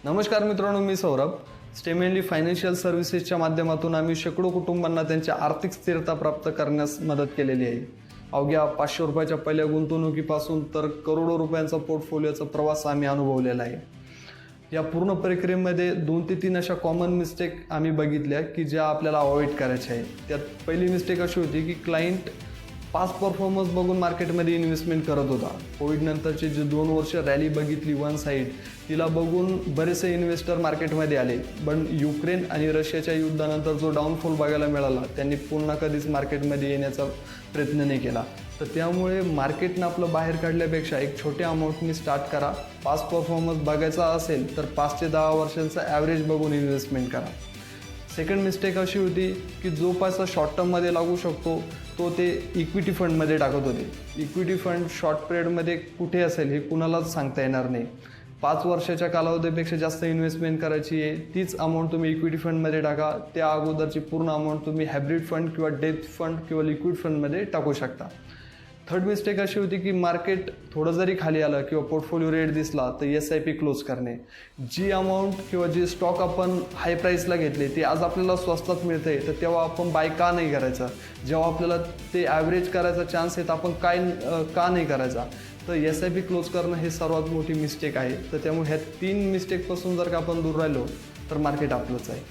नमस्कार मित्रांनो, मी सौरभ. स्टेमेनली फायनान्शियल सर्व्हिसेसच्या माध्यमातून आम्ही शेकडो कुटुंबांना त्यांची आर्थिक स्थिरता प्राप्त करण्यास मदत केलेली आहे. अवघ्या 500 रुपयाच्या पहिल्या गुंतवणुकीपासून तर करोडो रुपयांचा पोर्टफोलिओचा प्रवास आम्ही अनुभवलेला आहे. या पूर्ण प्रक्रियेमध्ये 2 ते 3 अशा कॉमन मिस्टेक आम्ही बघितल्या की ज्या आपल्याला अवॉइड करायच्या आहे. त्यात पहिली मिस्टेक अशी होती की क्लायंट पास्ट परफॉर्मन्स बघून मार्केटमध्ये इन्व्हेस्टमेंट करत होता. कोविडनंतरची जी 2 वर्ष रॅली बघितली वन साईड, तिला बघून बरेचसे इन्व्हेस्टर मार्केटमध्ये आले. पण युक्रेन आणि रशियाच्या युद्धानंतर जो डाऊनफॉल बघायला मिळाला, त्यांनी पुन्हा कधीच मार्केटमध्ये येण्याचा प्रयत्न नाही केला. तर त्यामुळे मार्केटनं आपलं बाहेर काढल्यापेक्षा एक छोट्या अमाऊंटनी स्टार्ट करा. पास्ट परफॉर्मन्स बघायचा असेल तर 5 ते 10 वर्षांचा ॲव्हरेज बघून इन्व्हेस्टमेंट करा. सेकंड मिस्टेक अशी होती की जो पैसा शॉर्ट टर्ममध्ये लागू शकतो तो ते इक्विटी फंडमध्ये टाकत होते. इक्विटी फंड शॉर्ट पिरियडमध्ये कुठे असेल हे कुणालाच सांगता येणार नाही. 5 वर्षाच्या कालावधीपेक्षा जास्त इन्व्हेस्टमेंट करायची आहे, तीच अमाऊंट तुम्ही इक्विटी फंडमध्ये टाका. त्या अगोदरची पूर्ण अमाऊंट तुम्ही हायब्रिड फंड किंवा डेथ फंड किंवा लिक्विड फंडमध्ये टाकू शकता. थर्ड मिस्टेक अशी होती की मार्केट थोडं जरी खाली आलं किंवा पोर्टफोलिओ रेट दिसला तर SIP क्लोज करणे. जी अमाऊंट किंवा जी स्टॉक आपण हाय प्राईसला घेतले ते आज आपल्याला स्वस्तात मिळते, तर तेव्हा आपण बाय का नाही करायचं? जेव्हा आपल्याला ते ॲव्हरेज करायचा चान्स आहे तर आपण का नाही करायचा? तर SIP क्लोज करणं हे सर्वात मोठी मिस्टेक आहे. तर त्यामुळे ह्या 3 मिस्टेकपासून जर का आपण दूर राहिलो तर मार्केट आपलंच आहे.